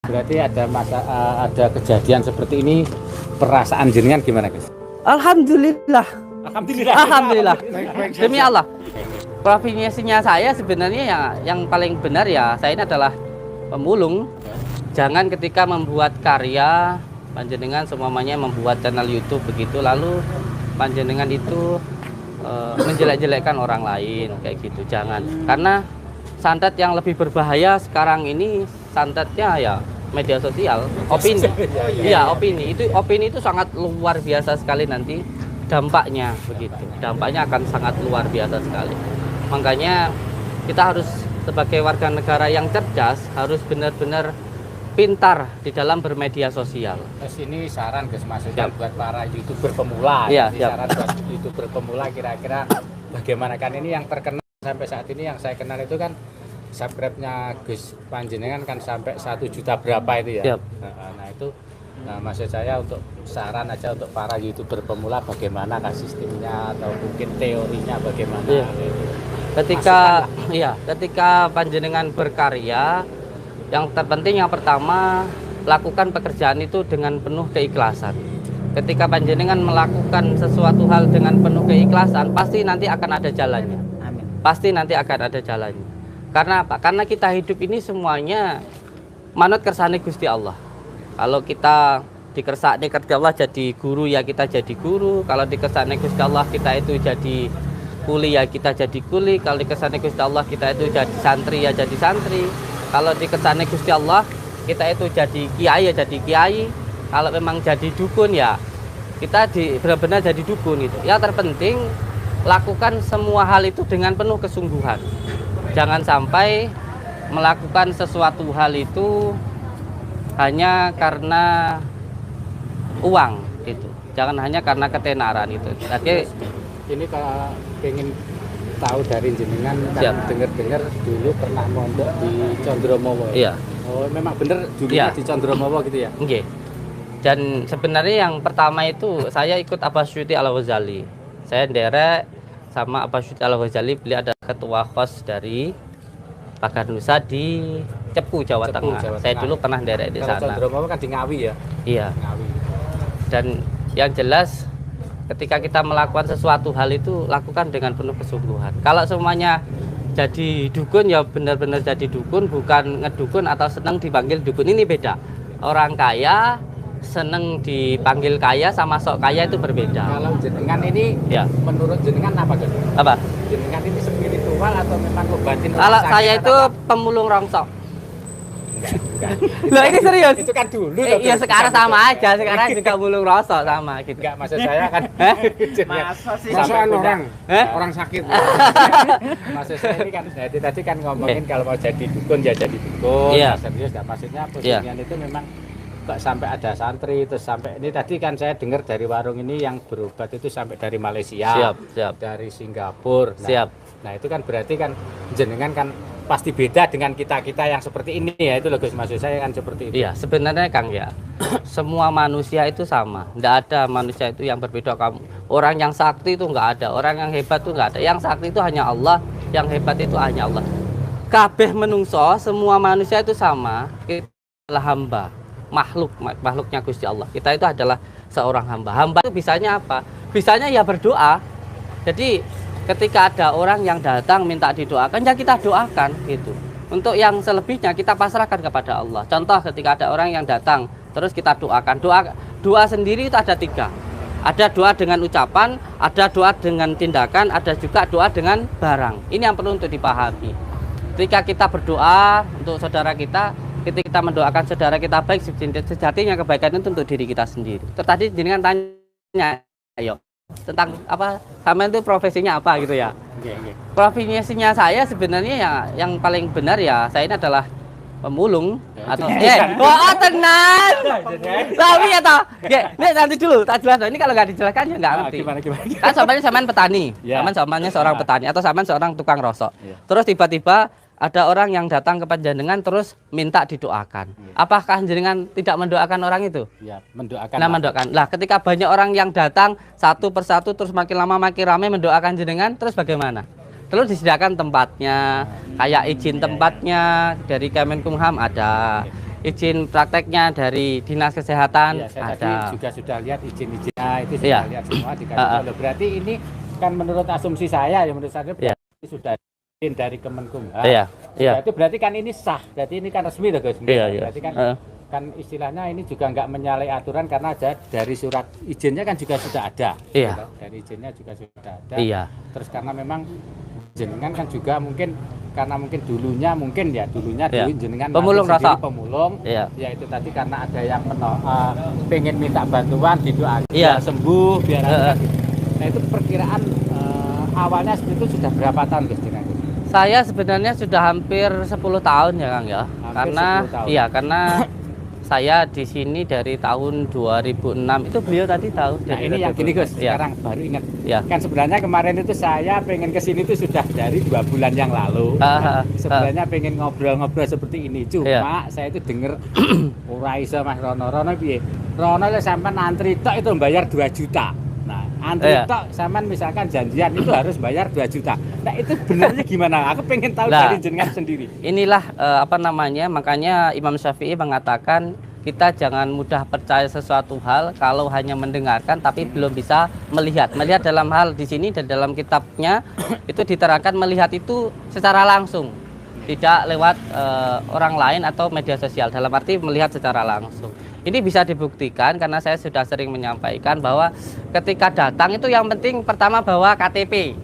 Berarti ada kejadian seperti ini, perasaan jenengan gimana, guys? Alhamdulillah. Alhamdulillah. Alhamdulillah. Baik-baik Demi saja. Allah. Profesinya saya sebenarnya ya yang paling benar ya saya ini adalah pemulung. Jangan ketika membuat karya panjenengan semuanya membuat channel YouTube begitu lalu panjenengan itu menjelek-jelekkan orang lain kayak gitu. Jangan. Karena santet yang lebih berbahaya sekarang ini santetnya ya media sosial, opini. Iya, opini itu sangat luar biasa sekali nanti dampaknya begitu. Dampaknya akan sangat luar biasa sekali. Makanya kita harus sebagai warga negara yang cerdas harus benar-benar pintar di dalam bermedia sosial. Terus ini saran guys, maksudnya buat para YouTuber pemula. Iya, Ini saran buat YouTuber pemula kira-kira bagaimana kan ini yang terkenal sampai saat ini yang saya kenal itu kan subscribe-nya Gus Panjenengan kan sampai 1 juta berapa itu ya. Siap. Nah itu maksud saya untuk saran aja untuk para YouTuber pemula bagaimana kah sistemnya atau mungkin teorinya bagaimana. Iya. Ketika panjenengan berkarya yang terpenting yang pertama lakukan pekerjaan itu dengan penuh keikhlasan. Ketika panjenengan melakukan sesuatu hal dengan penuh keikhlasan pasti nanti akan ada jalannya. Amin. Pasti nanti akan ada jalannya. Karena apa? Karena kita hidup ini semuanya manut kersane Gusti Allah. Kalau kita dikersane Gusti Allah jadi guru ya kita jadi guru. Kalau dikersane Gusti Allah kita itu jadi kuli ya kita jadi kuli. Kalau dikersane Gusti Allah kita itu jadi santri ya jadi santri. Kalau dikersane Gusti Allah kita itu jadi kiai ya jadi kiai. Kalau memang jadi dukun ya kita benar-benar jadi dukun itu. Ya terpenting lakukan semua hal itu dengan penuh kesungguhan. Jangan sampai melakukan sesuatu hal itu hanya karena uang itu. Jangan hanya karena ketenaran itu. Jadi ini kalau pengen tahu dari jenengan kan dengar-dengar dulu pernah mondok di Condromowo. Iya. Oh, memang bener dulunya di Condromowo gitu ya? Oke. Dan sebenarnya yang pertama itu saya ikut Abah Syuti Al-Ghazali. Saya nderek sama Abah Syuti Al-Ghazali, beliau ada ketua KOS dari Pagar Nusa di Cepu, Jawa Tengah. Saya dulu pernah nderek di sana. Condromowo kan di Ngawi ya? Iya. Ngawi. Dan yang jelas ketika kita melakukan sesuatu hal itu lakukan dengan penuh kesungguhan. Kalau semuanya jadi dukun ya benar-benar jadi dukun, bukan ngedukun atau senang dipanggil dukun, ini beda. Orang kaya seneng dipanggil kaya sama sok kaya itu berbeda. Kalau jenengan ini ya menurut jenengan apa tuh? Apa? Jenengan ini spiritual atau memang obatin? Kalau saya itu pemulung rongsok. Enggak. Loh ini serius? Itu kan dulu. Iya sekarang sama aja, sekarang juga mulung rosok sama gitu. Enggak, maksud saya kan. Masa sih? Sampai orang orang sakit. Maksud saya ini kan tadi kan ngomongin kalau mau jadi dukun ya jadi dukun. Iya. Serius enggak, maksudnya posisinya itu memang kok sampai ada santri terus sampai ini tadi kan saya dengar dari warung ini yang berobat itu sampai dari Malaysia, siap. dari Singapura. Nah, Siap. Nah itu kan berarti kan jenengan kan pasti beda dengan kita yang seperti ini ya, itu loh Gus, maksud saya kan seperti itu. Iya sebenarnya Kang ya semua manusia itu sama, nggak ada manusia itu yang berbeda. Kamu orang yang sakti itu nggak ada, orang yang hebat itu nggak ada. Yang sakti itu hanya Allah, yang hebat itu hanya Allah. Kabeh menungso, semua manusia itu sama. Kita adalah hamba. Makhluknya Gusti Allah. Kita itu adalah seorang hamba. Hamba itu bisanya apa? Bisanya ya berdoa. Jadi ketika ada orang yang datang minta didoakan, ya kita doakan gitu. Untuk yang selebihnya kita pasrahkan kepada Allah. Contoh ketika ada orang yang datang, terus kita doakan. Doa sendiri itu ada 3. Ada doa dengan ucapan, ada doa dengan tindakan, ada juga doa dengan barang. Ini yang perlu untuk dipahami. Ketika kita berdoa untuk saudara kita, ketika kita mendoakan saudara kita baik, sejatinya kebaikan itu untuk diri kita sendiri. Tadi jenengan tanya, ayo tentang apa, sama itu profesinya apa gitu ya? Profesinya saya sebenarnya ya yang paling benar ya saya ini adalah pemulung atau wah tenang. Tapi ya toh, ini nanti dulu tak jelas. Ini kalau nggak dijelaskan ya nggak ngerti. Gimana? Kan sampean petani, sampean seorang petani atau sampean seorang tukang rosok. Terus tiba-tiba ada orang yang datang ke panjenengan terus minta didoakan. Apakah jenengan tidak mendoakan orang itu? Ya, mendoakan. Nah, mendoakan. Lah, ketika banyak orang yang datang satu persatu terus makin lama makin ramai mendoakan jenengan, terus bagaimana? Terus disediakan tempatnya, kayak izin tempatnya dari Kemenkumham ada, izin prakteknya dari dinas kesehatan Iya, saya ada. tadi juga sudah lihat izin-izinnya itu sudah Iya. lihat semua dikasih tahu. Berarti ini kan menurut asumsi saya ya menurut saya Iya. berarti sudah izin dari Kemenkumham. Iya, iya. Berarti kan ini sah. Berarti ini kan resmi tuh Gus. Iya, iya. Berarti kan istilahnya ini juga nggak menyalahi aturan karena ada dari surat izinnya kan juga sudah ada. Iya. Gitu. Dari izinnya juga sudah ada. Iya. Terus karena memang jenengan kan juga mungkin karena mungkin dulunya Iya. dulu jenengan Pemulung nanti sendiri rasa. pemulung. Iya. Ya itu tadi karena ada yang pengen minta bantuan didoakan Iya. biar sembuh biar nah itu perkiraan awalnya seperti itu sudah berapa tahun Gus jenengan? Saya sebenarnya sudah hampir 10 tahun ya Kang ya. Hampir Karena 10 tahun. iya, karena saya di sini dari tahun 2006. Itu beliau tadi tahu Nah dari ini yang gini Gus, 2006. Iya. sekarang baru ingat. Iya. Kan sebenarnya kemarin itu saya pengen ke sini itu sudah dari 2 bulan yang lalu. Sebenarnya pengen ngobrol-ngobrol seperti ini. Cuma Iya. saya itu denger ora iso Mas Rono piye? Rono lek sampean antri tok itu bayar 2 juta. Nah, antri Iya. tok sampean misalkan janjian itu harus bayar 2 juta. Nah, itu benarnya gimana? Aku pengen tahu Nah, dari jenengan sendiri. Inilah apa namanya, makanya Imam Syafi'i mengatakan kita jangan mudah percaya sesuatu hal kalau hanya mendengarkan tapi belum bisa melihat. Melihat dalam hal di sini dan dalam kitabnya itu diterangkan melihat itu secara langsung, tidak lewat orang lain atau media sosial. Dalam arti melihat secara langsung. Ini bisa dibuktikan karena saya sudah sering menyampaikan bahwa ketika datang itu yang penting pertama bawa KTP.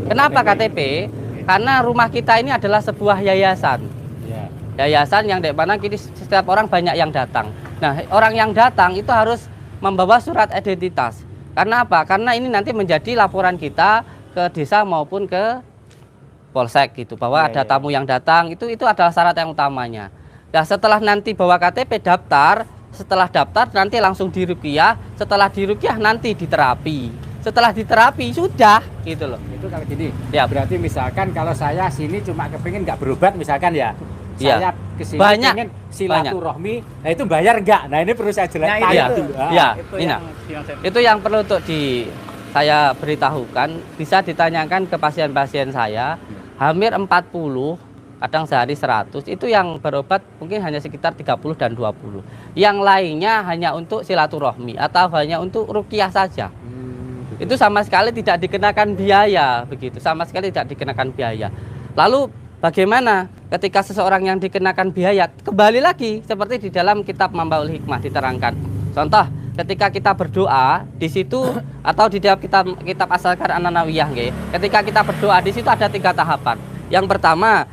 Kenapa KTP? Karena rumah kita ini adalah sebuah yayasan. Ya. Yayasan yang di mana kini setiap orang banyak yang datang. Nah, orang yang datang itu harus membawa surat identitas. Karena apa? Karena ini nanti menjadi laporan kita ke desa maupun ke polsek gitu, bahwa ada tamu yang datang, itu adalah syarat yang utamanya. Nah, setelah nanti bawa KTP daftar, setelah daftar nanti langsung diruqyah, setelah diruqyah nanti diterapi. Setelah diterapi sudah gitu loh. Itu kalau gini, Ya. berarti misalkan kalau saya sini cuma kepingin nggak berobat misalkan ya, Ya. saya kesini Banyak. pengen silaturahmi, nah itu bayar nggak? Nah ini perlu saya jelaskan Iya, dulu. iya, itu ini. yang Itu yang perlu untuk saya beritahukan, bisa ditanyakan ke pasien-pasien saya, hampir 40, kadang sehari 100, itu yang berobat mungkin hanya sekitar 30 dan 20. Yang lainnya hanya untuk silaturahmi atau hanya untuk ruqyah saja. Itu sama sekali tidak dikenakan biaya, begitu. Sama sekali tidak dikenakan biaya. Lalu bagaimana ketika seseorang yang dikenakan biaya? Kembali lagi seperti di dalam kitab Mambaul Hikmah diterangkan. Contoh, ketika kita berdoa di situ atau di dalam kitab Asal-Kar An-Nawawiyah, ketika kita berdoa di situ ada 3 tahapan. Yang pertama,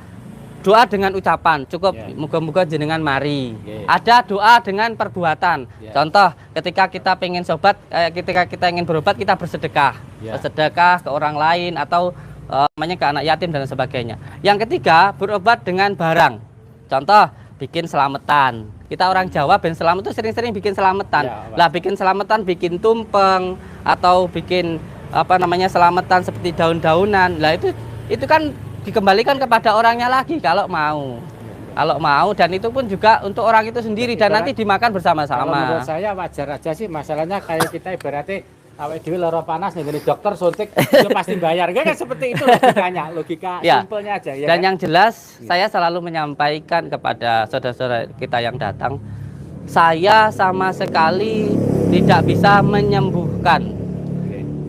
doa dengan ucapan, cukup moga-moga jenengan mari. Ada doa dengan perbuatan. Contoh, ketika kita pengen sobat, ketika kita ingin berobat, kita bersedekah. Bersedekah ke orang lain atau namanya ke anak yatim dan sebagainya. Yang ketiga, berobat dengan barang. Contoh, bikin selamatan. Kita orang Jawa ben selamat itu sering-sering bikin selamatan. Lah bikin selamatan, bikin tumpeng atau bikin apa namanya selamatan seperti daun-daunan. Lah itu kan dikembalikan kepada orangnya lagi kalau mau. Kalau mau, dan itu pun juga untuk orang itu sendiri dan nanti dimakan bersama-sama. Kalau menurut saya wajar aja sih, masalahnya kayak kita ibaratnya awake dhewe lara panas nih dokter suntik ya pasti bayar. Kan seperti itu logikanya, logika simpelnya aja ya. Dan yang jelas saya selalu menyampaikan kepada saudara-saudara kita yang datang, saya sama sekali tidak bisa menyembuhkan.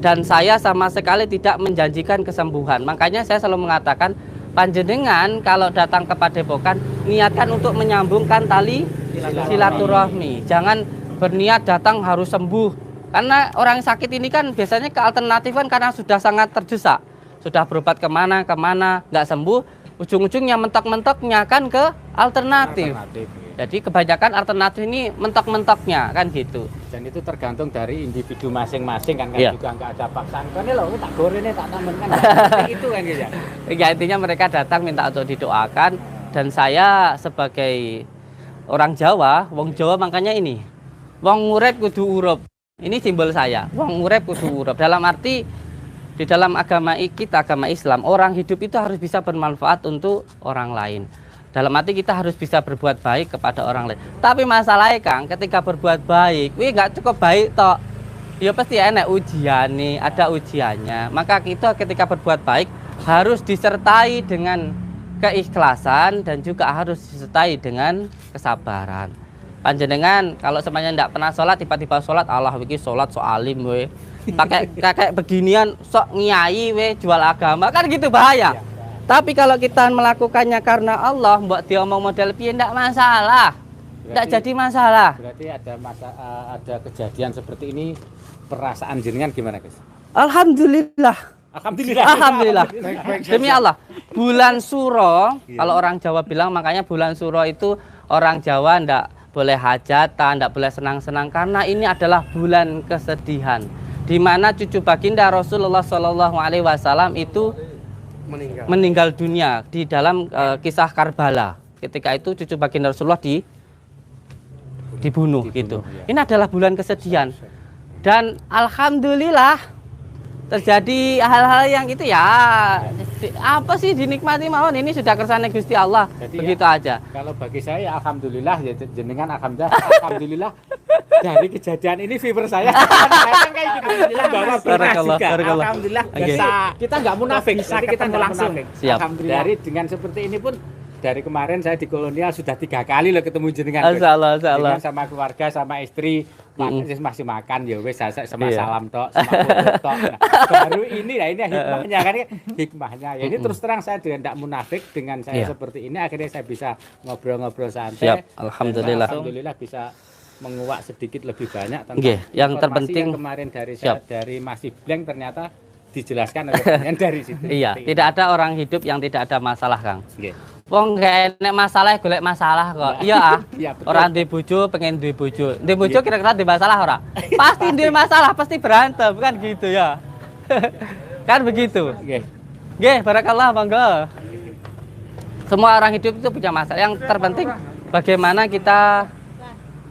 Dan saya sama sekali tidak menjanjikan kesembuhan. Makanya saya selalu mengatakan, panjenengan kalau datang ke Padepokan, niatkan untuk menyambungkan tali silaturahmi. Jangan berniat datang harus sembuh. Karena orang sakit ini kan biasanya ke alternatif kan karena sudah sangat terdesak. Sudah berobat kemana, nggak sembuh. Ujung-ujungnya mentok-mentoknya kan ke alternatif. Jadi kebanyakan alternatif ini mentok-mentoknya kan gitu. Dan itu tergantung dari individu masing-masing kan, juga nggak ada paksaan. Kan loh, tak goreng tak tambah kan. Itu kan gitu ya. Ya intinya mereka datang minta untuk didoakan, dan saya sebagai orang Jawa, wong Jawa makanya ini, wong urip kudu urup. Ini simbol saya, wong urip kudu urup. Dalam arti di dalam agama kita, agama Islam, orang hidup itu harus bisa bermanfaat untuk orang lain. Dalam arti kita harus bisa berbuat baik kepada orang lain. Tapi masalahnya Kang, ketika berbuat baik, nggak cukup baik toh. Ya pasti enak ujian nih, ada ujiannya. Maka kita ketika berbuat baik harus disertai dengan keikhlasan dan juga harus disertai dengan kesabaran. Panjenengan kalau semuanya tidak pernah sholat, tiba-tiba sholat, Allah wiki sholat so alim we, pakai kayak beginian sok ngiai we, jual agama, kan gitu bahaya. Tapi kalau kita melakukannya karena Allah, buat dia omong model piye tidak masalah, tidak jadi masalah. Berarti ada kejadian seperti ini, perasaan jenengan gimana guys? Alhamdulillah. Alhamdulillah. Alhamdulillah. Baik, Demi Allah. Bulan Suro, kalau orang Jawa bilang, makanya bulan Suro itu orang Jawa ndak boleh hajatan, ndak boleh senang-senang karena ini adalah bulan kesedihan, di mana cucu baginda Rasulullah Shallallahu Alaihi Wasallam itu meninggal dunia di dalam kisah Karbala. Ketika itu cucu baginda Rasulullah dibunuh gitu. Ya. Ini adalah bulan kesedihan dan alhamdulillah terjadi hal-hal yang itu ya apa sih dinikmati mawon, ini sudah kersane Gusti Allah. Jadi begitu ya, aja. Kalau bagi saya ya alhamdulillah ya jenengan alhamdulillah dari kejadian ini fiber saya kan kayak gitu bahwa alhamdulillah kita nggak munafik, jadi kita nggak langsung. Siap. Alhamdulillah dari dengan seperti ini pun dari kemarin saya di kolonial sudah 3 kali loh ketemu jenengan. Insyaallah. Sama keluarga sama istri masih makan ya wes sama salam tok sama foto tok. Nah, baru ini lah ini hikmahnya kan hikmahnya. Ya ini terus terang saya tidak munafik dengan saya seperti ini akhirnya saya bisa ngobrol-ngobrol santai. Siap. Alhamdulillah. Alhamdulillah bisa menguak sedikit lebih banyak tentang yang terpenting yang kemarin dari saya, dari Masih Blank ternyata dijelaskan oleh dari situ. Iya, tidak ada orang hidup yang tidak ada masalah, Kang. Wong gak enek masalah, golek masalah kok. Iya, orang di bojo pengen di bojo. Di bojo kira-kira di masalah ora? Pasti di masalah, pasti berantem, kan gitu ya. Kan begitu. Nggih, barakallah, monggo. Semua orang hidup itu punya masalah. Yang terpenting bagaimana kita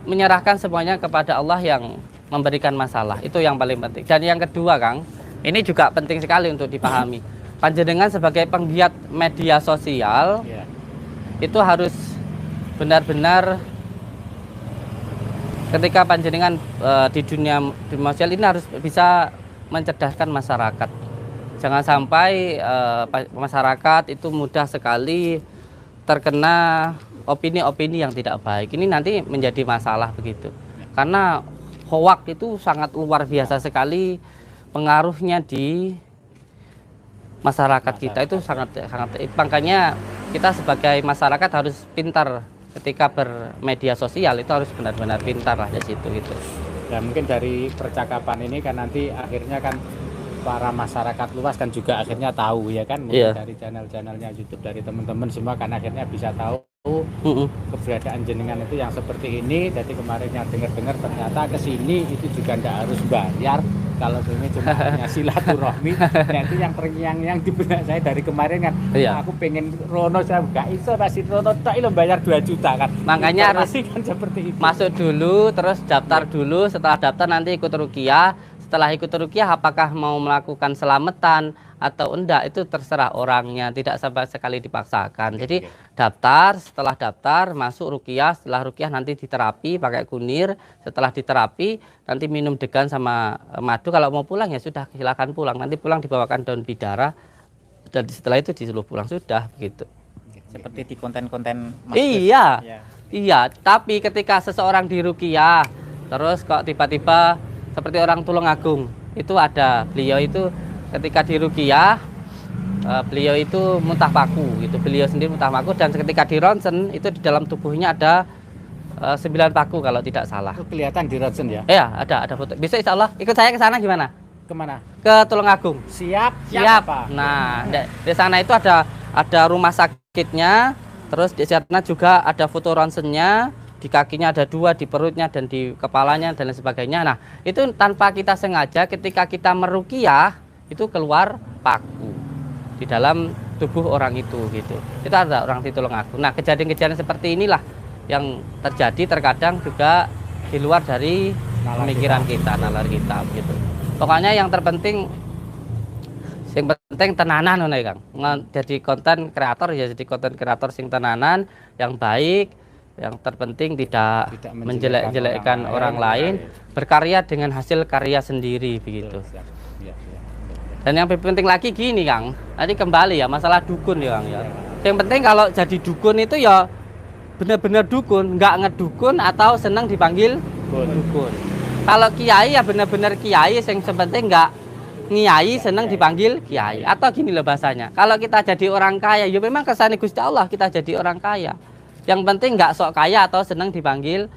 menyerahkan semuanya kepada Allah yang memberikan masalah. Itu yang paling penting. Dan yang kedua, Kang, ini juga penting sekali untuk dipahami. Panjenengan sebagai penggiat media sosial itu harus benar-benar ketika panjenengan di dunia sosial ini harus bisa mencerdaskan masyarakat. Jangan sampai masyarakat itu mudah sekali terkena opini-opini yang tidak baik. Ini nanti menjadi masalah begitu. Karena hoak itu sangat luar biasa sekali pengaruhnya di masyarakat kita itu sangat makanya kita sebagai masyarakat harus pintar ketika bermedia sosial, itu harus benar-benar pintar lah di situ gitu. Dan mungkin dari percakapan ini kan nanti akhirnya kan para masyarakat luas kan juga akhirnya tahu ya kan, mungkin dari channel-channelnya YouTube dari teman-teman semua kan akhirnya bisa tahu keberadaan jenengan itu yang seperti ini. Jadi kemarin yang dengar-dengar ternyata kesini itu juga tidak harus bayar. Kalau ini cuma hanya silaturahmi. Nanti yang di benak saya dari kemarin kan, aku pengen Rono, saya nggak iso pasti Rono tak lo bayar 2 juta kan. Makanya harus kan seperti itu. Masuk dulu, terus daftar dulu. Setelah daftar nanti ikut ruqyah. Setelah ikut ruqyah apakah mau melakukan selamatan atau enggak itu terserah orangnya, tidak sampai sekali dipaksakan. Jadi daftar, setelah daftar masuk ruqyah, setelah ruqyah nanti diterapi pakai kunir, setelah diterapi nanti minum degan sama madu. Kalau mau pulang ya sudah silakan pulang, nanti pulang dibawakan daun bidara dan setelah itu disuruh pulang sudah begitu. Seperti di konten-konten iya, tapi ketika seseorang di ruqyah terus kok tiba-tiba seperti orang Tulungagung itu ada, beliau itu ketika di ruqyah beliau itu muntah paku gitu, beliau sendiri muntah paku dan ketika di ronsen itu di dalam tubuhnya ada 9 paku kalau tidak salah. Itu kelihatan di ronsen ya? Iya, ada foto. Bisa insya Allah ikut saya ke sana gimana? Kemana? Ke Tulungagung. Siap. Apa? Nah, di sana itu ada rumah sakitnya, terus di sana juga ada foto ronsennya. Di kakinya ada 2, di perutnya dan di kepalanya dan lain sebagainya. Nah, itu tanpa kita sengaja ketika kita meruqyah itu keluar paku di dalam tubuh orang itu gitu. Itu ada orang di Tulungagung. Nah, kejadian-kejadian seperti inilah yang terjadi terkadang juga di luar dari pemikiran kita, nalar kita gitu. Pokoknya yang terpenting tenanan ngono ya, Kang. Jadi konten kreator ya jadi konten kreator sing tenanan yang baik. Yang terpenting tidak menjelek-jelekkan orang lain, berkarya dengan hasil karya sendiri begitu. Dan yang lebih penting lagi gini, Kang, nanti kembali ya masalah dukun ya, Kang ya. Yang penting kalau jadi dukun itu ya benar-benar dukun, nggak ngedukun atau senang dipanggil dukun. Kalau kiai ya benar-benar kiai, yang penting nggak ngiai senang dipanggil kiai. Atau gini loh bahasanya, kalau kita jadi orang kaya, ya memang kesannya Gusti Allah kita jadi orang kaya. Yang penting nggak sok kaya atau senang dipanggil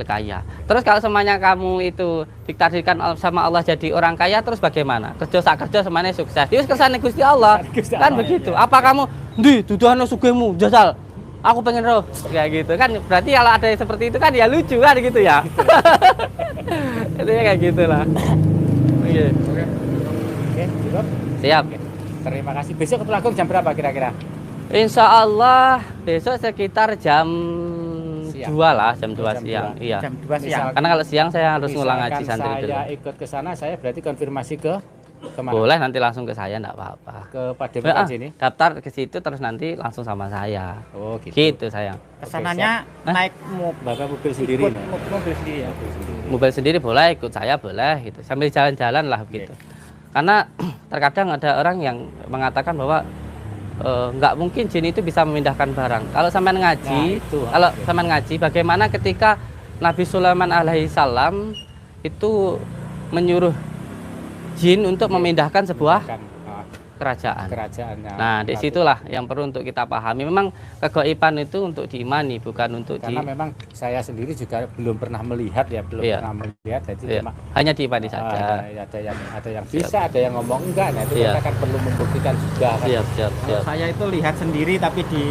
kaya. Terus kalau semuanya kamu itu ditakdirkan sama Allah jadi orang kaya, terus bagaimana? Kerja semuanya sukses. Itu kesannya Gusti Allah. Kan begitu. Apa kamu di tuduhan sugihmu jajal? Aku pengen roh kayak gitu kan, berarti kalau ada yang seperti itu kan ya lucu kan gitu ya. Itu ya kayak gitulah. Oke. Oke, cukup. Siap. Oke. Terima kasih. Besok ketemu Agung jam berapa kira-kira? Insya Allah besok sekitar jam Siang. 2 lah, jam 2 Jam siang. 2. Iya. Jam 2 siang. Karena kalau siang saya harus ngulang ngaji Misalkan santri dulu. saya ikut ke sana, saya berarti konfirmasi ke kemana? Boleh nanti langsung ke saya, enggak apa-apa. Ke Padepokan sini. Daftar ke situ terus nanti langsung sama saya. Oh, gitu. Gitu sayang. Kesananya naik Bapak mobil sendiri. ikut mobil sendiri ya. Mobil sendiri boleh, ikut saya boleh gitu. Sambil jalan-jalan lah begitu. Karena terkadang ada orang yang mengatakan bahwa nggak mungkin jin itu bisa memindahkan barang. Kalau sampean ngaji, Nah, itu. kalau sampean ngaji, bagaimana ketika Nabi Sulaiman alaihissalam itu menyuruh jin untuk memindahkan sebuah Kan, kerajaan. kerajaannya. Nah, disitulah yang perlu untuk kita pahami. Memang kegaiban itu untuk diimani, bukan untuk Karena memang saya sendiri juga belum pernah melihat ya, belum Iya. pernah melihat. Jadi Iya, memang hanya diimani saja. ada yang bisa, ada yang ngomong enggak. Nah, itu Iya. kita kan perlu membuktikan juga kan. Siap, siap, Kalau siap. saya itu lihat sendiri tapi di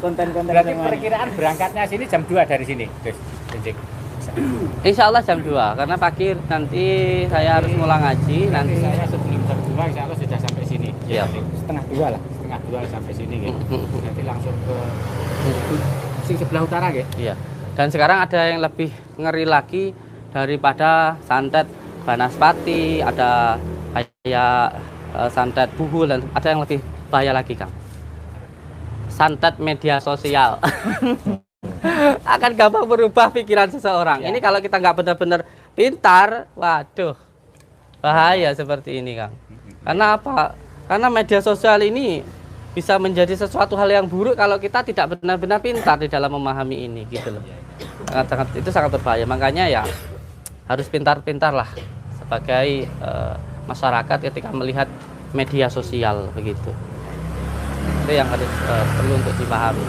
konten-konten Berarti yang perkiraan berangkatnya sini jam 2 dari sini, Gus. Injek. Insya Allah jam 2, karena pagi nanti saya harus ngulang ngaji. Nanti Saya sebelum jam 2 insya Allah sudah sampai sini. Iya. Setengah 2 lah, setengah 2 sampai sini gitu. Nanti langsung ke sing sebelah utara gitu. Iya. Dan sekarang ada yang lebih ngeri lagi daripada santet Banaspati, ada kayak santet Buhul, dan ada yang lebih bahaya lagi, Kang. Santet media sosial. Akan gampang berubah pikiran seseorang. Ya. Ini kalau kita nggak benar-benar pintar, waduh, bahaya seperti ini, Kang. Karena apa? Karena media sosial ini bisa menjadi sesuatu hal yang buruk kalau kita tidak benar-benar pintar di dalam memahami ini, gitu loh. Itu sangat berbahaya. Makanya ya harus pintar-pintar lah sebagai masyarakat ketika melihat media sosial begitu. Itu yang harus perlu untuk dipahami.